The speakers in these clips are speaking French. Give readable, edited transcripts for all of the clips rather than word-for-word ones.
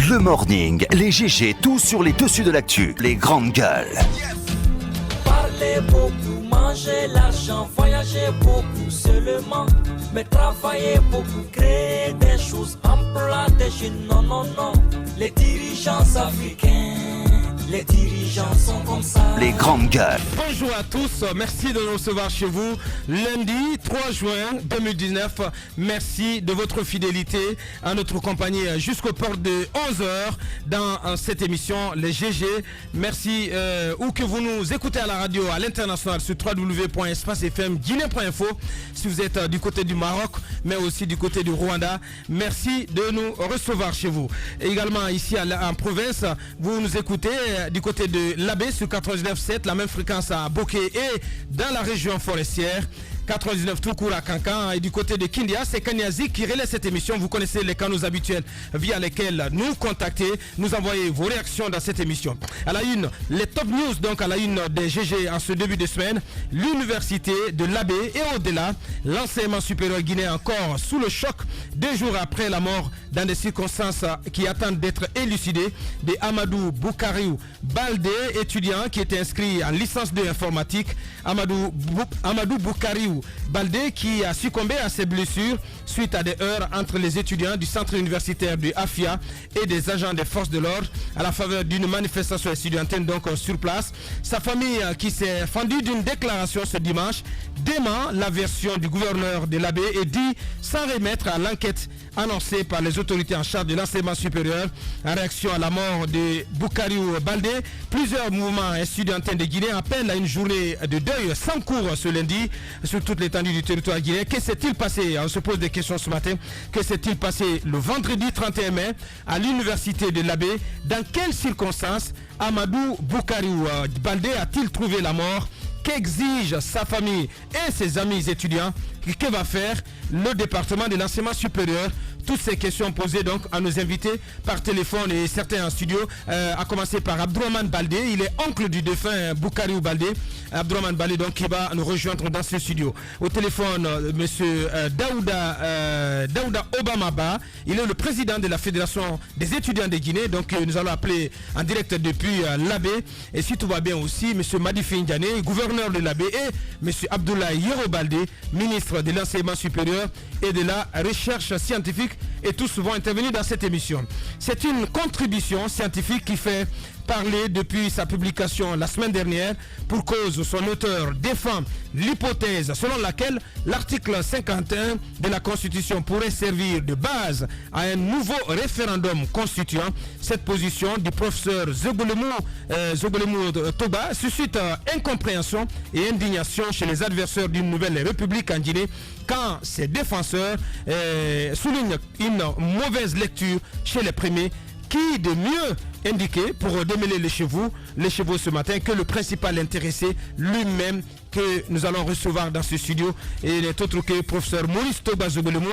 Le morning, les GG, tout sur les dessus de l'actu, les grandes gueules. Parler beaucoup, manger l'argent, voyager beaucoup seulement, mais travailler beaucoup, créer des choses, emploi des jeunes, non, non, non. Les dirigeants africains, les dirigeants sont comme ça. Les grandes gueules. Bonjour à tous, merci de nous recevoir chez vous. Lundi 3 juin 2019, merci de votre fidélité à notre compagnie jusqu'au port de 11h dans cette émission, les GG. Merci où que vous nous écoutez à la radio, à l'international sur www.espacefmguinée.info. Si vous êtes du côté du Maroc, mais aussi du côté du Rwanda, merci de nous recevoir chez vous. Et également ici en province, vous nous écoutez du côté de l'Abbé sur 99.7, la même fréquence à Bokeh et dans la région forestière. 99 tout court à Cancan, et du côté de Kindia, c'est Kanyazi qui relaie cette émission. Vous connaissez les canaux habituels via lesquels nous contacter, nous envoyer vos réactions dans cette émission. À la une, les top news donc à la une des GG en ce début de semaine. L'université de l'Abbé et au-delà, l'enseignement supérieur guinéen encore sous le choc 2 jours après la mort dans des circonstances qui attendent d'être élucidées de Amadou Boukariou Baldé, étudiant qui était inscrit en licence de informatique. Amadou Boukariou Baldé qui a succombé à ses blessures suite à des heurts entre les étudiants du centre universitaire de Afia et des agents des forces de l'ordre à la faveur d'une manifestation étudiantine donc sur place. Sa famille qui s'est fendue d'une déclaration ce dimanche dément la version du gouverneur de l'Abbé et dit s'en remettre à l'enquête annoncée par les autorités en charge de l'enseignement supérieur. En réaction à la mort de Boukariou Baldé, plusieurs mouvements étudiantins de Guinée appellent à une journée de deuil sans cours ce lundi sur toute l'étendue du territoire guinéen. Que s'est-il passé? On se pose des questions ce matin. Que s'est-il passé le vendredi 31 mai à l'université de l'Abbé? Dans quelles circonstances Amadou Boukariou Baldé a-t-il trouvé la mort? Qu'exige sa famille et ses amis étudiants? Que va faire le département de l'enseignement supérieur? Toutes ces questions posées donc à nos invités par téléphone et certains en studio, à commencer par Abdourahmane Baldé. Il est oncle du défunt Boukariou Baldé. Abdourahmane Baldé donc qui va nous rejoindre dans ce studio. Au téléphone, monsieur Daouda Obamaba. Il est le président de la Fédération des étudiants de Guinée. Donc nous allons appeler en direct depuis l'Abbé. Et si tout va bien aussi, monsieur Madifi Ndiané, gouverneur de l'Abbé, et monsieur Abdoulaye Yoro Baldé, ministre de l'enseignement supérieur et de la recherche scientifique, et tous vont intervenir dans cette émission. C'est une contribution scientifique qui fait parler depuis sa publication la semaine dernière. Pour cause, son auteur défend l'hypothèse selon laquelle l'article 51 de la Constitution pourrait servir de base à un nouveau référendum constituant. Cette position du professeur Zogolemu Toba suscite incompréhension et indignation chez les adversaires d'une nouvelle république en Guinée, quand ses défenseurs soulignent une mauvaise lecture chez les premiers. Qui de mieux indiqué pour démêler les chevaux ce matin que le principal intéressé lui-même que nous allons recevoir dans ce studio, et n'est autre que le professeur Maurice Toba Zogolemu,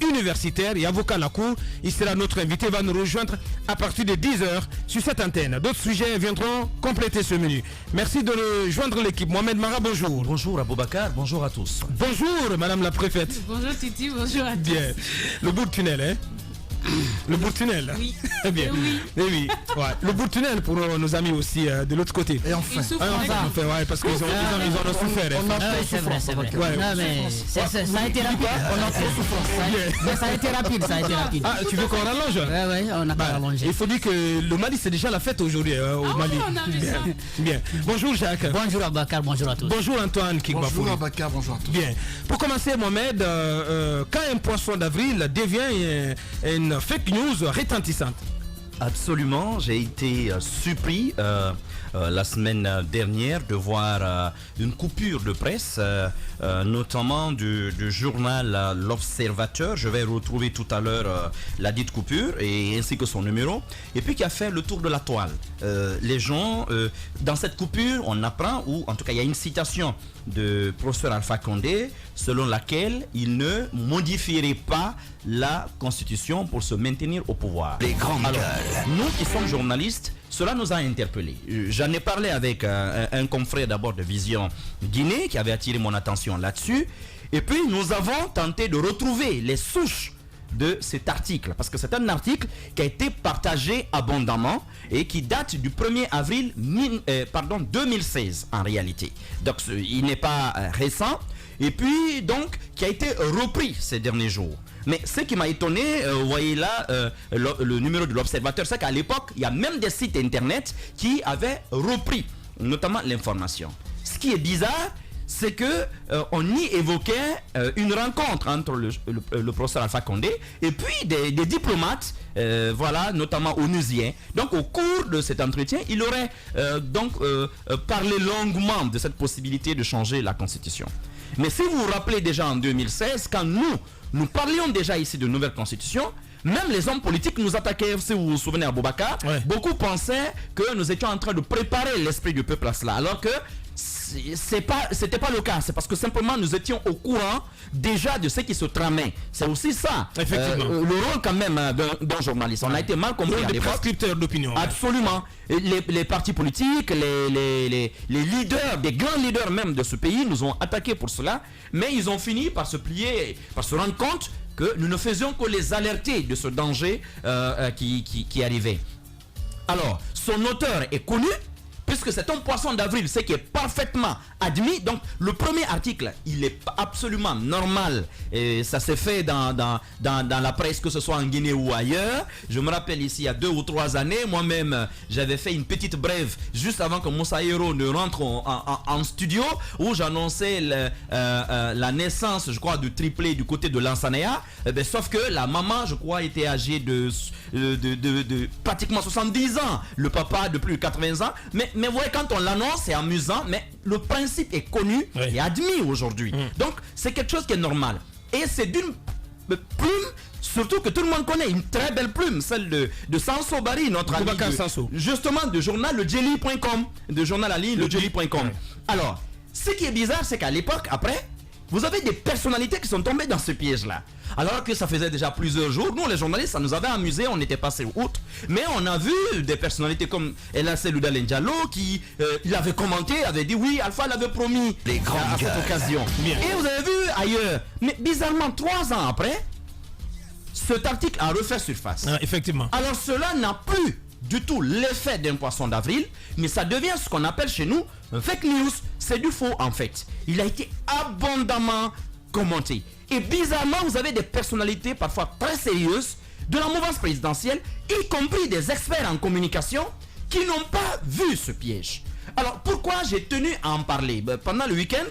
universitaire et avocat à la cour. Il sera notre invité, va nous rejoindre à partir de 10h sur cette antenne. D'autres sujets viendront compléter ce menu. Merci de rejoindre l'équipe. Mohamed Mara, bonjour. Bonjour Aboubakar, bonjour à tous. Bonjour madame la préfète. Bonjour Titi, bonjour à tous. Bien, le bout de tunnel, hein. Le bout de tunnel. Oui. Bien. Oui. Et oui. Ouais. Le bout de tunnel pour nos amis aussi de l'autre côté. Et enfin. Enfin, ouais, parce qu'ils ont souffert. C'est vrai, c'est vrai. Ouais. Non, mais ça a été rapide. Ça a été rapide. Ah, tu veux qu'on rallonge? Ouais, on n'a pas rallongé. Il faut dire que le Mali, c'est déjà la fête aujourd'hui au Mali. Oui, on a vu ça. Bien. Bonjour Jacques. Bonjour Abakar, bonjour à tous. Bonjour Antoine Kigbafouri. Bonjour Aboubakar, bonjour à tous. Bien. Pour commencer, Mohamed, quand un poisson d'avril devient une fake news retentissante? Absolument, j'ai été surpris la semaine dernière de voir une coupure de presse, notamment du journal L'Observateur. Je vais retrouver tout à l'heure la dite coupure et ainsi que son numéro, et puis qui a fait le tour de la toile. Les gens, dans cette coupure, on apprend, ou en tout cas il y a une citation de professeur Alpha Condé selon laquelle il ne modifierait pas la Constitution pour se maintenir au pouvoir. Les grandes Alors, gueules. nous qui sommes journalistes, cela nous a interpellés. J'en ai parlé avec un confrère d'abord de Vision Guinée qui avait attiré mon attention là-dessus. Et puis nous avons tenté de retrouver les souches de cet article, parce que c'est un article qui a été partagé abondamment et qui date du 1er avril 2016 en réalité. Donc il n'est pas récent, et puis donc qui a été repris ces derniers jours. Mais ce qui m'a étonné, vous voyez là le numéro de l'Observateur, c'est qu'à l'époque, il y a même des sites internet qui avaient repris notamment l'information. Ce qui est bizarre, c'est que on y évoquait une rencontre entre le professeur Alpha Condé et puis des diplomates, voilà, notamment onusiens. Donc au cours de cet entretien, il aurait parlé longuement de cette possibilité de changer la Constitution. Mais si vous vous rappelez déjà en 2016, quand nous parlions déjà ici de nouvelle Constitution, même les hommes politiques nous attaquaient, si vous vous souvenez à Boubacar, beaucoup pensaient que nous étions en train de préparer l'esprit du peuple à cela, alors que c'était pas le cas. C'est parce que simplement nous étions au courant déjà de ce qui se tramait. C'est aussi ça, le rôle quand même d'un journaliste. On a été mal compris à des l'époque. prescripteurs d'opinion. Absolument. Les partis politiques, les leaders, des grands leaders même de ce pays nous ont attaqués pour cela, mais ils ont fini par se plier, par se rendre compte que nous ne faisions que les alerter de ce danger qui arrivait. Alors, son auteur est connu, puisque c'est un poisson d'avril, ce qui est parfaitement admis. Donc le premier article, il est absolument normal, et ça s'est fait dans la presse, que ce soit en Guinée ou ailleurs. Je me rappelle ici, il y a 2 ou 3 années, moi-même j'avais fait une petite brève juste avant que Moussa Hero ne rentre en studio, où j'annonçais la naissance, je crois, du triplé du côté de Lansanea. Sauf que la maman, je crois, était âgée de pratiquement 70 ans, le papa de plus de 80 ans. Mais vous voyez, quand on l'annonce, c'est amusant, mais le principe est connu et admis aujourd'hui. Donc, c'est quelque chose qui est normal. Et c'est d'une plume, surtout que tout le monde connaît, une très belle plume, celle de Sanso Bari, notre ami, justement, de journal lejelly.com, de journal à ligne lejelly.com. Alors, ce qui est bizarre, c'est qu'à l'époque, après, vous avez des personnalités qui sont tombées dans ce piège-là. Alors que ça faisait déjà plusieurs jours. Nous, les journalistes, ça nous avait amusé, on était passé outre. Mais on a vu des personnalités comme Ella Selouda Lendialo qui il avait commenté, avait dit oui, Alpha l'avait promis à cette occasion. Et vous avez vu ailleurs. Mais bizarrement, 3 ans après, cet article a refait surface. Effectivement. Alors cela n'a plus du tout l'effet d'un poisson d'avril, mais ça devient ce qu'on appelle chez nous un fake news. C'est du faux en fait. Il a été abondamment commenté. Et bizarrement, vous avez des personnalités parfois très sérieuses de la mouvance présidentielle, y compris des experts en communication, qui n'ont pas vu ce piège. Alors pourquoi j'ai tenu à en parler? Pendant le week-end,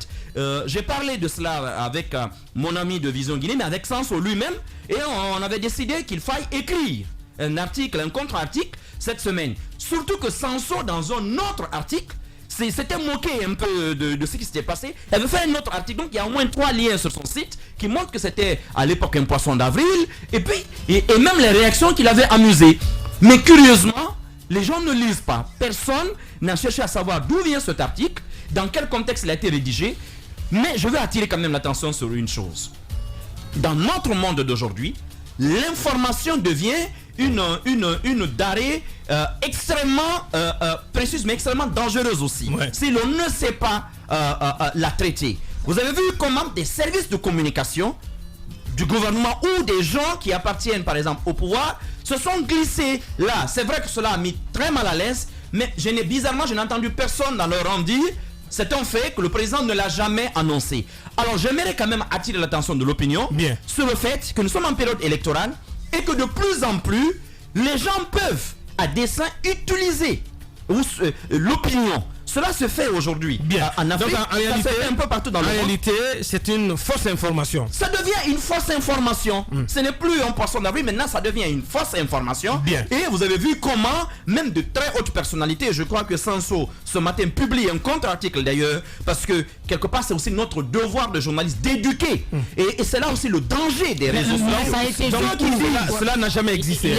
j'ai parlé de cela avec mon ami de Vision Guinée, mais avec Sanso lui-même, et on avait décidé qu'il faille écrire un article, un contre-article cette semaine. Surtout que Sanso, dans un autre article, s'était moqué un peu de ce qui s'était passé. Il avait fait un autre article, donc il y a au moins 3 liens sur son site qui montrent que c'était à l'époque un poisson d'avril, et puis et même les réactions qu'il avait amusées. Mais curieusement, les gens ne lisent pas. Personne n'a cherché à savoir d'où vient cet article, dans quel contexte il a été rédigé. Mais je veux attirer quand même l'attention sur une chose. Dans notre monde d'aujourd'hui, l'information devient une denrée extrêmement précieuse, mais extrêmement dangereuse aussi. Si l'on ne sait pas la traiter. Vous avez vu comment des services de communication du gouvernement ou des gens qui appartiennent par exemple au pouvoir se sont glissés là. C'est vrai que cela a mis très mal à l'aise, mais bizarrement je n'ai entendu personne dans leur rang dire c'est un fait que le président ne l'a jamais annoncé. Alors j'aimerais quand même attirer l'attention de l'opinion sur le fait que nous sommes en période électorale et que de plus en plus les gens peuvent à dessein utiliser l'opinion. Cela se fait aujourd'hui en Afrique. Donc, en réalité, ça se fait un peu partout dans le monde. En réalité, c'est une fausse information. Ça devient une fausse information. Ce n'est plus un poisson d'avril, maintenant ça devient une fausse information. Et vous avez vu comment, même de très hautes personnalités, je crois que Sanso ce matin publie un contre-article d'ailleurs, parce que quelque part c'est aussi notre devoir de journaliste d'éduquer. Et c'est là aussi le danger des réseaux sociaux. Cela n'a jamais existé.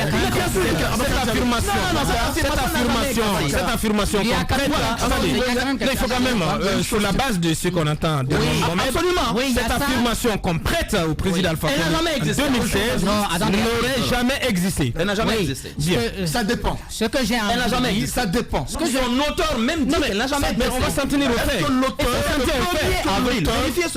Cette affirmation il faut quand même, sur la base de ce qu'on entend de Mohamed, absolument. Oui, cette affirmation qu'on prête au président Alpha Condé en 2016 n'aurait jamais existé. Elle n'a jamais existé. Ça dépend. Ce que j'ai Elle n'a jamais envie, existé. Ça dépend. Son auteur même dit qu'elle n'a jamais existé. On va s'en tenir au fait.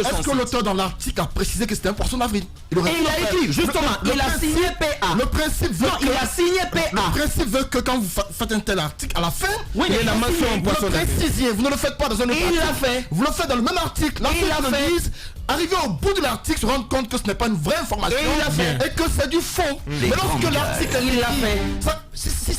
Est-ce que l'auteur dans l'article a précisé que c'était un poisson d'avril? Et il a écrit, justement, il a signé PA. Le principe veut il a signé PA. Le principe veut que quand vous faites un tel article, à la fin, il y a la mention vous poisson le d'avril. précisez, vous ne le faites pas dans un autre Et il article. l'a fait. Vous le faites dans le même article. Et il l'a fait. Arrivé au bout de l'article, se rendre compte que ce n'est pas une vraie information Et il l'a fait. et que c'est du faux. Mais lorsque l'article est Il l'a fait. si c'est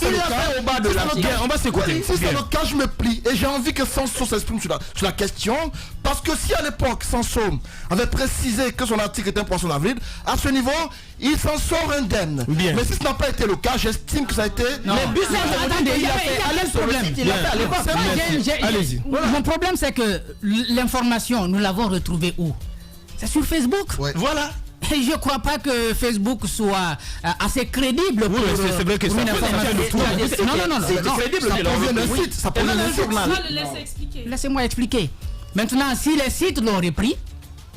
Il le l'a cas, fait au bas de si c'est l'article. le cas, On va s'écouter. oui, si c'est le cas, je me plie. Et j'ai envie que Sanso s'exprime sur la question. Parce que si à l'époque, Sanso avait précisé que son article était un poisson d'avril, à ce niveau, il s'en sort indemne. Bien. Mais si ce n'a pas été le cas, j'estime que ça a été... Non. Mais Bussard, Attendez, il a fait à l'aise sur le site, il a fait à l'époque. Allez-y. Mon problème, c'est que l'information, nous l'avons retrouvée où? C'est sur Facebook. Ouais. Voilà. Et je ne crois pas que Facebook soit assez crédible pour, mais c'est vrai que pour ça une peut information. être le tour. Non. C'est crédible. Ça provient d'un site. Ça provient d'un site. Le laisse expliquer. Laissez-moi expliquer. Maintenant, si les sites l'ont repris,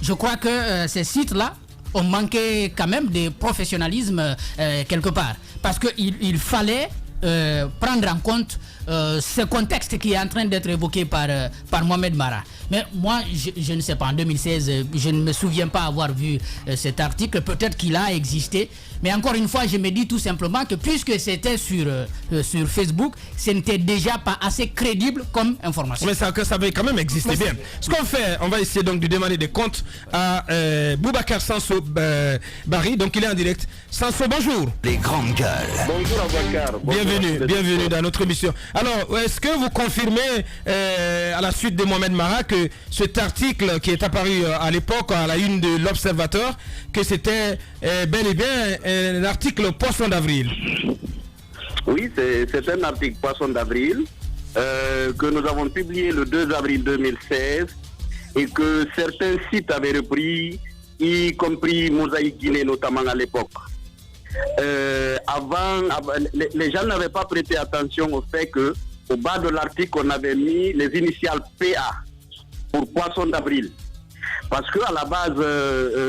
je crois que ces sites-là ont manqué quand même de professionnalisme quelque part. Parce qu'il fallait prendre en compte ce contexte qui est en train d'être évoqué par Mohamed Mara. Mais moi, je ne sais pas, en 2016, je ne me souviens pas avoir vu cet article. Peut-être qu'il a existé. Mais encore une fois, je me dis tout simplement que puisque c'était sur Facebook, ce n'était déjà pas assez crédible comme information. Mais ça avait quand même existé bien. Ce qu'on fait, on va essayer donc de demander des comptes à Boubacar Sanso Barry. Donc il est en direct. Sanso, bonjour. Les grandes gueules. Bonjour Abouakar. Bienvenue dans notre émission. Alors, est-ce que vous confirmez à la suite de Mohamed Mara que cet article qui est apparu à l'époque à la une de l'Observateur, que c'était bel et bien un article poisson d'avril? Oui, c'est un article poisson d'avril que nous avons publié le 2 avril 2016 et que certains sites avaient repris, y compris Mosaïque Guinée notamment à l'époque. Avant, les gens n'avaient pas prêté attention au fait que au bas de l'article, on avait mis les initiales PA pour poisson d'avril. Parce qu'à la base,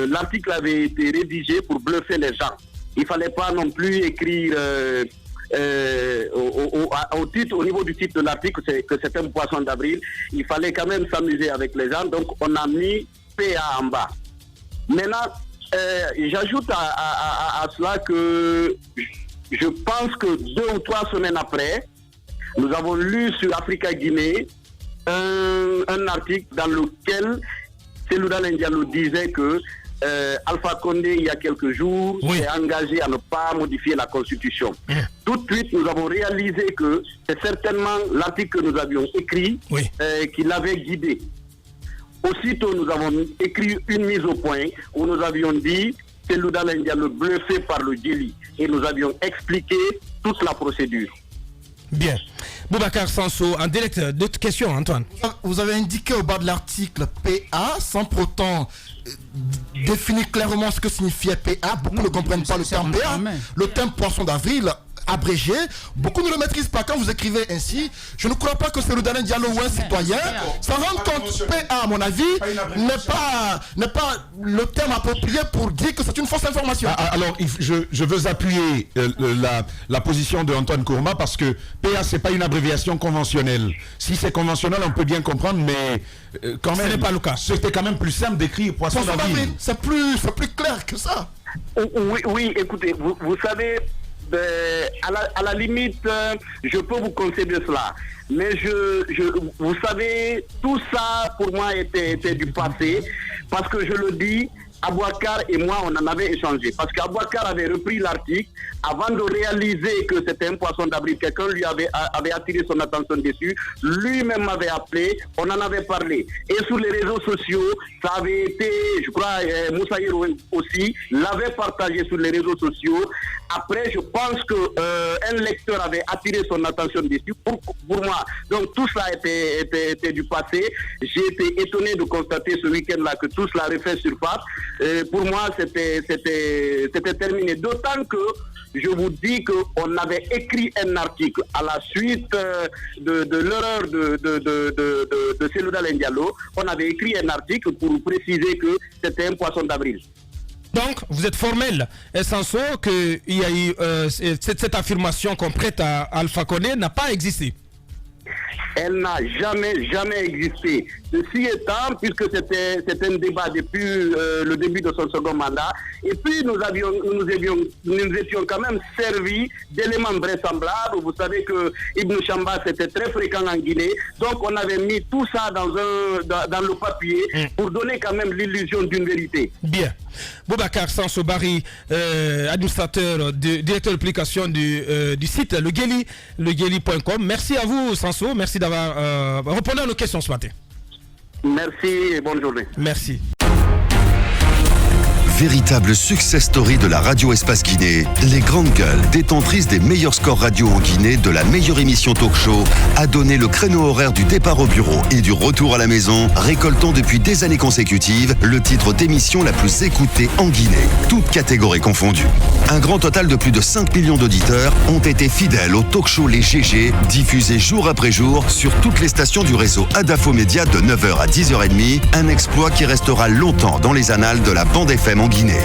l'article avait été rédigé pour bluffer les gens. Il ne fallait pas non plus écrire au niveau du titre de l'article que c'est un poisson d'avril. Il fallait quand même s'amuser avec les gens. Donc on a mis PA en bas. Maintenant, j'ajoute à cela que je pense que 2 ou 3 semaines après, nous avons lu sur Africa Guinée un article dans lequel Selouda Diallo disait que Alpha Condé, il y a quelques jours, s'est engagé à ne pas modifier la Constitution. Tout de suite, nous avons réalisé que c'est certainement l'article que nous avions écrit qui l'avait guidé. Aussitôt, nous avons écrit une mise au point où nous avions dit Selouda Diallo bluffé par le Djeli et nous avions expliqué toute la procédure. Bien. Boubacar Sanso, en direct, d'autres questions, Antoine? Vous avez indiqué au bas de l'article PA sans pour autant définir clairement ce que signifiait PA. Beaucoup ne comprennent pas le terme PA. Le terme poisson d'avril abrégé, beaucoup ne le maîtrisent pas. Quand vous écrivez ainsi, je ne crois pas que c'est le dernier dialogue ou un citoyen s'en rende compte. PA, à mon avis, n'est pas le terme approprié pour dire que c'est une fausse information. Alors, je veux appuyer la position de Antoine Kourma parce que PA, c'est pas une abréviation conventionnelle. Si c'est conventionnel, on peut bien comprendre, mais quand même, ce n'est pas le cas. C'était quand même plus simple d'écrire poisson d'avril. C'est plus clair que ça. Oui, écoutez, vous savez, à la limite, je peux vous concéder cela. Mais vous savez, tout ça pour moi était du passé. Parce que je le dis, Abouakar et moi, on en avait échangé. Parce qu'Abouakar avait repris l'article avant de réaliser que c'était un poisson d'avril. Quelqu'un lui avait attiré son attention dessus. Lui-même m'avait appelé. On en avait parlé. Et sur les réseaux sociaux, ça avait été, je crois, Moussa Hiro aussi l'avait partagé sur les réseaux sociaux. Après, je pense qu'un lecteur avait attiré son attention dessus pour moi. Donc tout cela était du passé. J'ai été étonné de constater ce week-end-là que tout cela refait surface. Pour moi, c'était terminé. D'autant que je vous dis qu'on avait écrit un article à la suite de l'erreur de Selouda Diallo. On avait écrit un article pour préciser que c'était un poisson d'avril. Donc, vous êtes formel, Sanso, qu'il y a eu cette affirmation qu'on prête à Alpha Condé n'a pas existé. Elle n'a jamais existé. Ceci étant, puisque c'était un débat depuis le début de son second mandat, et puis nous étions quand même servis d'éléments vraisemblables. Vous savez que Ibn Chamba c'était très fréquent en Guinée, donc on avait mis tout ça dans le papier pour donner quand même l'illusion d'une vérité. Bien. Boubacar Sanso Barry, administrateur, directeur d'application du site legueli.com. Merci à vous Sanso, merci d'avoir répondu à nos questions ce matin. Merci et bonne journée. Merci. Véritable success story de la radio Espace Guinée, les grandes gueules, détentrices des meilleurs scores radio en Guinée, de la meilleure émission talk show, a donné le créneau horaire du départ au bureau et du retour à la maison, récoltant depuis des années consécutives le titre d'émission la plus écoutée en Guinée, toutes catégories confondues. Un grand total de plus de 5 millions d'auditeurs ont été fidèles au talk show Les GG, diffusé jour après jour sur toutes les stations du réseau Adafo Média de 9h à 10h30, un exploit qui restera longtemps dans les annales de la bande FM en Guinée.